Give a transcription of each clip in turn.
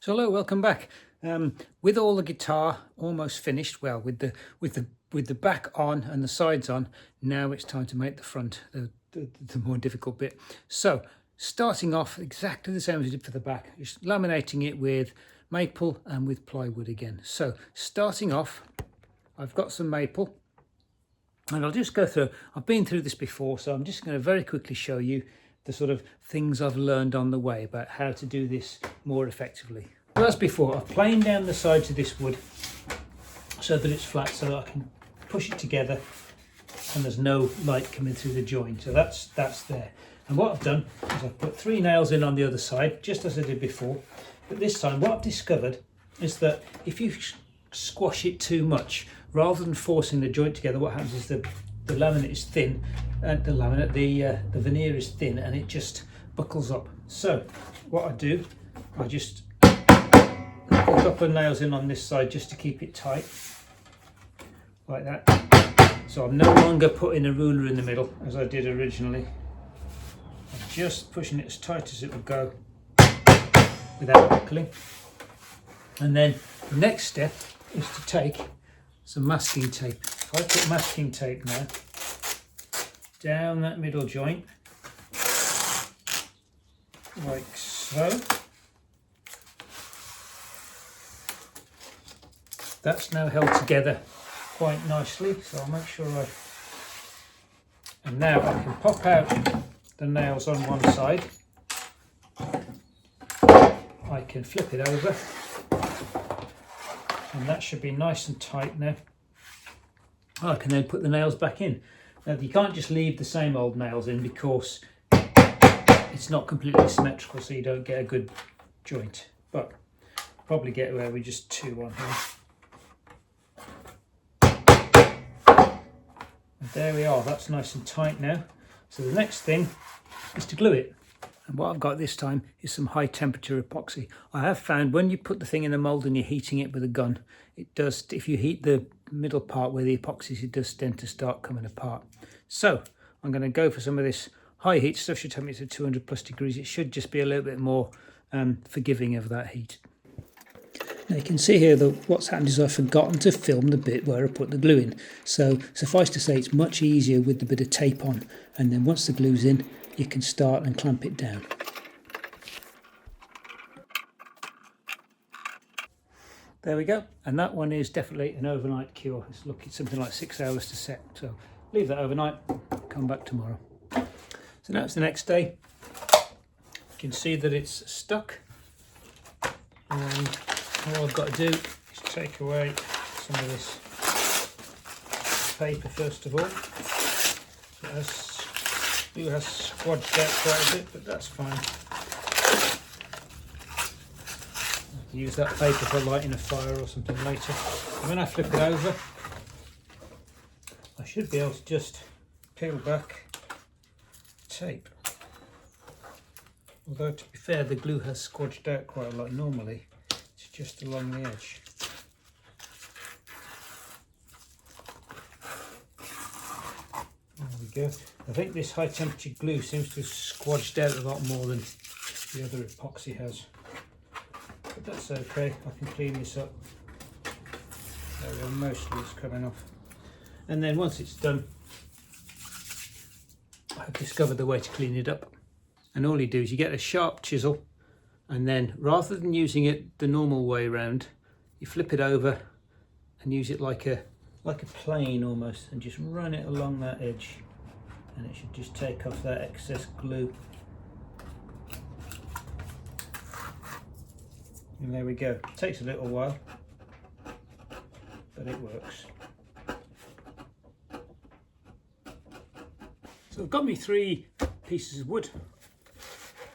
So hello, welcome back. With all the guitar almost finished, well, with the back on and the sides on, now it's time to make the front, the more difficult bit. So starting off exactly the same as we did for the back, just laminating it with maple and with plywood again. So starting off, I've got some maple, and I'll just go through. I've been through this before, so I'm just going to very quickly show you the sort of things I've learned on the way about how to do this more effectively. Well, as before, I've planed down the sides of this wood so that it's flat, so that I can push it together and there's no light coming through the joint. So that's there. And what I've done is I've put 3 nails in on the other side, just as I did before. But this time, what I've discovered is that if you squash it too much, rather than forcing the joint together, what happens is the laminate is thin, and the veneer is thin, and it just buckles up. So what I do, I just put a couple of nails in on this side just to keep it tight, like that. So I'm no longer putting a ruler in the middle as I did originally. I'm just pushing it as tight as it would go without buckling. And then the next step is to take some masking tape. If I put masking tape now down that middle joint, like so, that's now held together quite nicely, so I'll make sure and now I can pop out the nails on one side, I can flip it over, and that should be nice and tight now. I can then put the nails back in. Now you can't just leave the same old nails in because it's not completely symmetrical, so you don't get a good joint, but probably get away with just 2 on here. And there we are, that's nice and tight now. So the next thing is to glue it. And what I've got this time is some high temperature epoxy. I have found when you put the thing in the mould and you're heating it with a gun, it does, if you heat the middle part where the epoxy is, it does tend to start coming apart. So I'm going to go for some of this high heat stuff. Should take me to 200 plus degrees. It should just be a little bit more forgiving of that heat. Now you can see here that what's happened is I've forgotten to film the bit where I put the glue in. So suffice to say, it's much easier with the bit of tape on, and then once the glue's in, you can start and clamp it down. There we go, and that one is definitely an overnight cure. It's looking something like 6 hours to set, so leave that overnight, come back tomorrow. So now it's the next day. You can see that it's stuck, and all I've got to do is take away some of this paper first of all. It has squadged out quite a bit, but that's fine. I can use that paper for lighting a fire or something later. And when I flip it over, I should be able to just peel back tape. Although to be fair, the glue has squadged out quite a lot. Normally it's just along the edge. There we go. I think this high temperature glue seems to have squadged out a lot more than the other epoxy has. But that's okay, I can clean this up. There we go, mostly it's coming off. And then once it's done, I've discovered the way to clean it up. And all you do is you get a sharp chisel, and then rather than using it the normal way around, you flip it over and use it like a plane almost, and just run it along that edge, and it should just take off that excess glue. And there we go. It takes a little while, but it works. So I've got me 3 pieces of wood.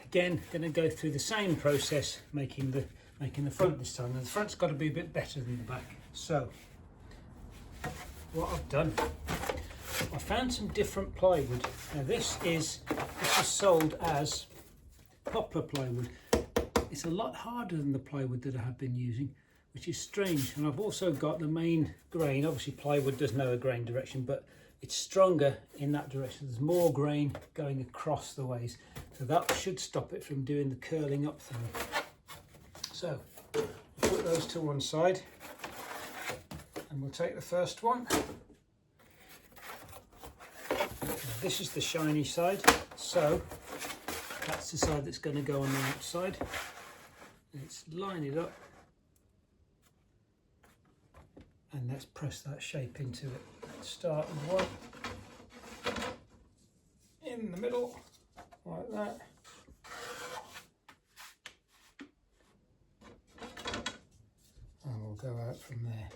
Again, going to go through the same process, making the front this time. And the front's got to be a bit better than the back. So what I've done, I found some different plywood. Now this is sold as poplar plywood. It's a lot harder than the plywood that I have been using, which is strange. And I've also got the main grain. Obviously plywood does know a grain direction, but it's stronger in that direction. There's more grain going across the ways, so that should stop it from doing the curling up thing. So put those to one side and we'll take the first one. This is the shiny side, so that's the side that's going to go on the outside. Let's line it up and let's press that shape into it. Let's start with one in the middle, like that. And we'll go out from there.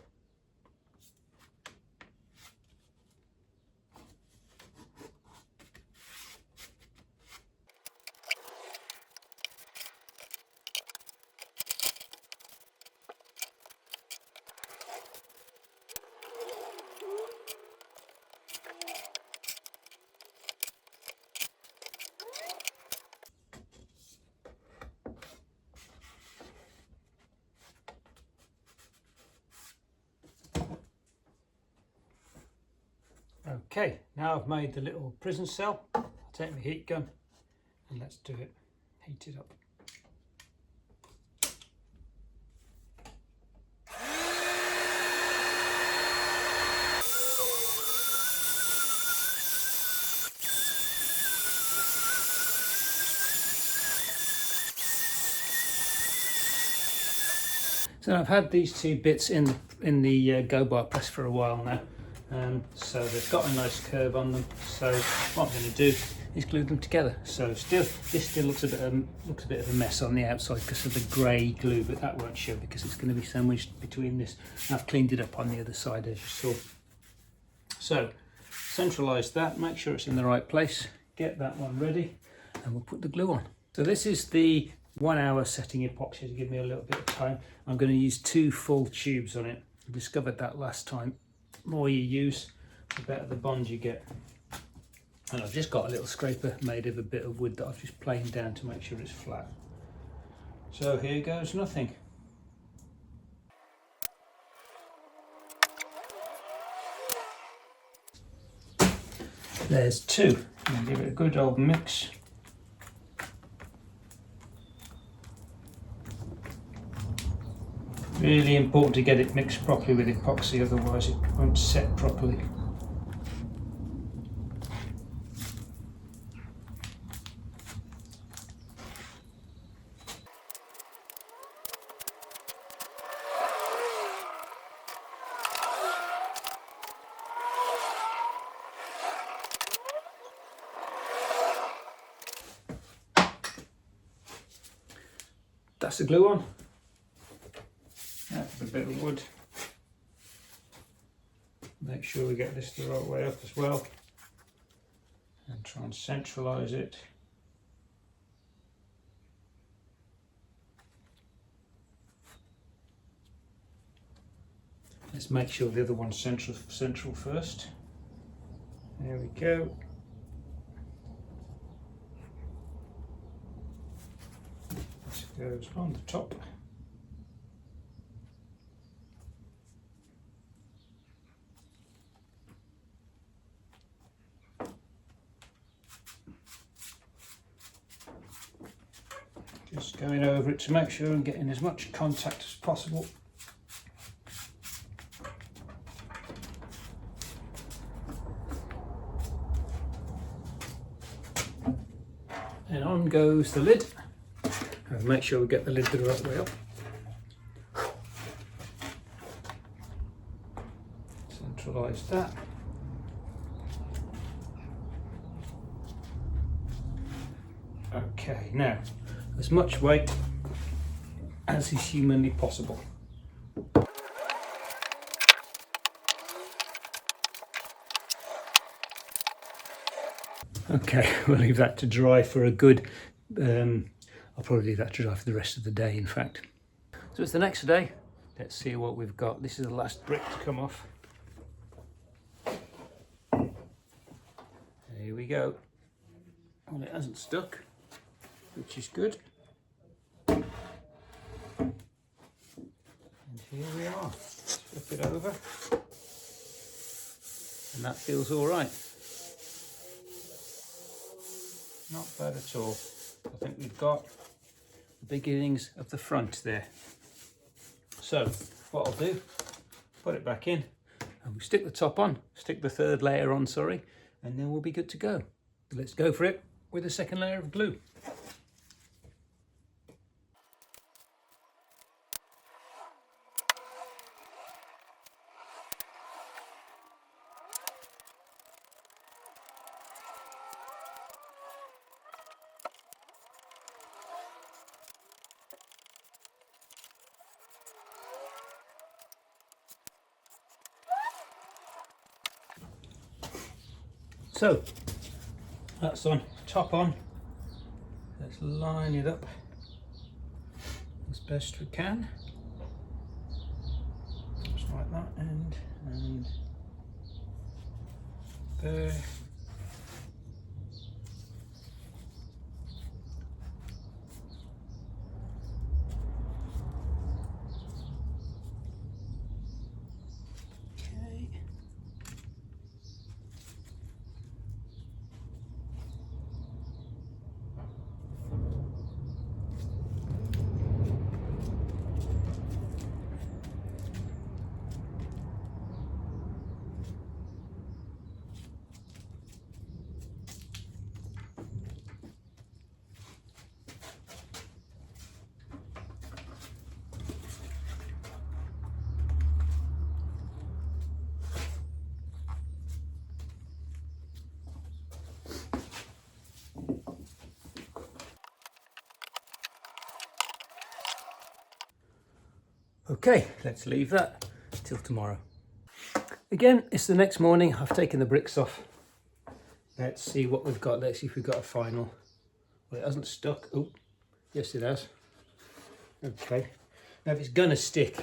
Okay, now I've made the little prison cell. I'll take my heat gun and let's do it. Heat it up. So I've had these two bits in the Go Bar press for a while now. So they've got a nice curve on them. So what I'm going to do is glue them together. So this still looks a bit of a mess on the outside because of the grey glue, but that won't show because it's going to be sandwiched between this. And I've cleaned it up on the other side, as you saw. So centralise that, make sure it's in the right place, get that one ready, and we'll put the glue on. So this is the 1 hour setting epoxy to give me a little bit of time. I'm going to use 2 full tubes on it. I discovered that last time. The more you use, the better the bond you get. And I've just got a little scraper made of a bit of wood that I've just planed down to make sure it's flat. So here goes nothing. There's 2. I'll give it a good old mix. Really important to get it mixed properly with epoxy, otherwise it won't set properly. That's the glue on. That's a bit of wood. Make sure we get this the right way up as well. And try and centralise it. Let's make sure the other one's central first. There we go. This goes on the top. Just going over it to make sure I'm getting as much contact as possible. And on goes the lid. And make sure we get the lid the right way up. Centralise that. Okay, now as much weight as is humanly possible. Okay, we'll leave that to dry for a good, I'll probably leave that to dry for the rest of the day, in fact. So it's the next day. Let's see what we've got. This is the last brick to come off. Here we go. Well, it hasn't stuck, which is good. And here we are. Flip it over. And that feels all right. Not bad at all. I think we've got the beginnings of the front there. So what I'll do, put it back in and we stick the top on, stick the third layer on, sorry, and then we'll be good to go. Let's go for it with a second layer of glue. So that's on, top on. Let's line it up as best we can. Just like that, and there. Okay, let's leave that till tomorrow. Again, it's the next morning. I've taken the bricks off. Let's see what we've got. Let's see if we've got a final. Well, it hasn't stuck. Oh, yes it has. Okay. Now if it's gonna stick,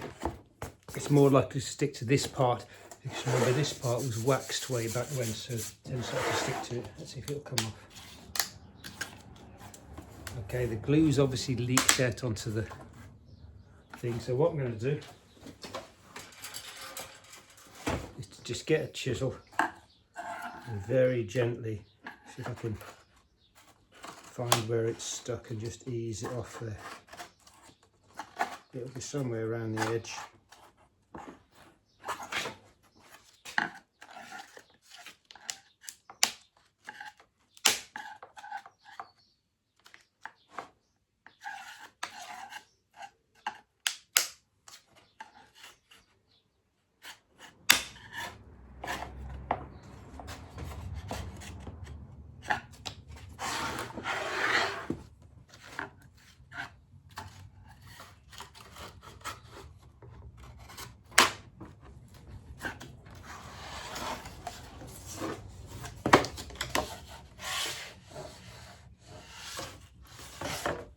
it's more likely to stick to this part. Because remember, this part was waxed way back when, so it tends not to stick to it. Let's see if it'll come off. Okay, the glue's obviously leaked out onto the thing. So what I'm going to do is to just get a chisel and very gently see if I can find where it's stuck and just ease it off there. It'll be somewhere around the edge.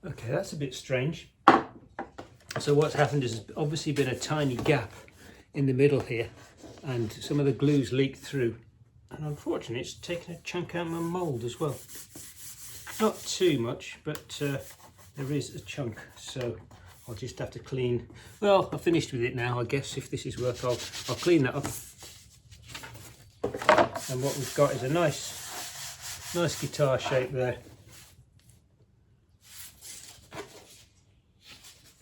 Okay, that's a bit strange. So what's happened is there's obviously been a tiny gap in the middle here, and some of the glue's leaked through, and unfortunately it's taken a chunk out of my mould as well. Not too much, but there is a chunk, so I'll just have to clean. Well, I've finished with it now, I guess. If this is work, I'll clean that up. And what we've got is a nice guitar shape there.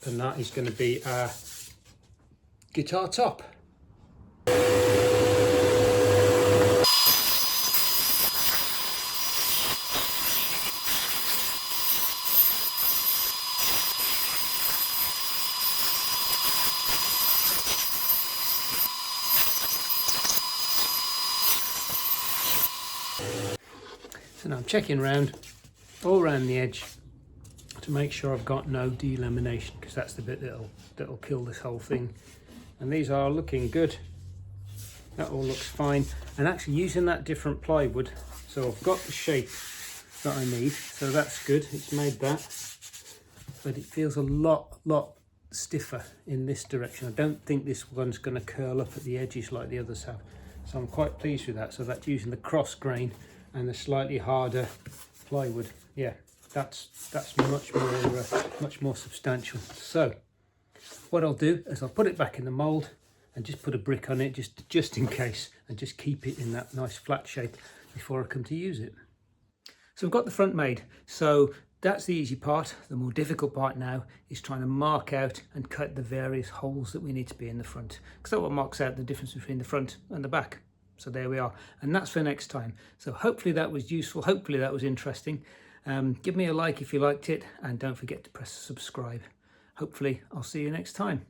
And that is going to be our guitar top. So now I'm checking around, all around the edge, to make sure I've got no delamination, because that's the bit that'll kill this whole thing. And these are looking good. That all looks fine. And actually using that different plywood, so I've got the shape that I need, so that's good. It's made that, but it feels a lot stiffer in this direction. I don't think this one's going to curl up at the edges like the others have. So I'm quite pleased with that. So that's using the cross grain and the slightly harder plywood. Yeah, that's much more substantial. So what I'll do is I'll put it back in the mold and just put a brick on it just in case, and just keep it in that nice flat shape before I come to use it. So I've got the front made. So that's the easy part. The more difficult part now is trying to mark out and cut the various holes that we need to be in the front, because that's what marks out the difference between the front and the back. So there we are, and that's for next time. So hopefully that was useful, hopefully that was interesting. Give me a like if you liked it, and don't forget to press subscribe. Hopefully I'll see you next time.